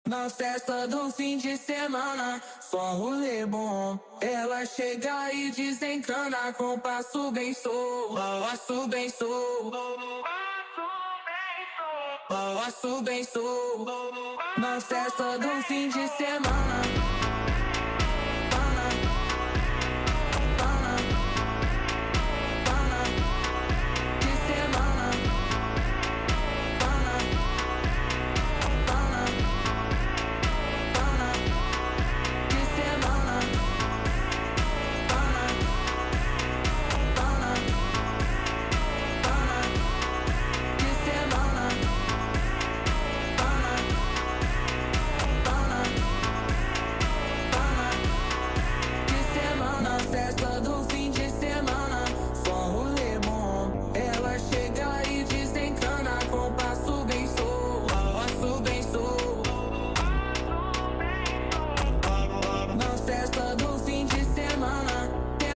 Na festa do fim de semana, só rolê bom. Ela chega e desencana com passo bem sou, passo bem sou, passo bem sou. Na festa do fim de semana.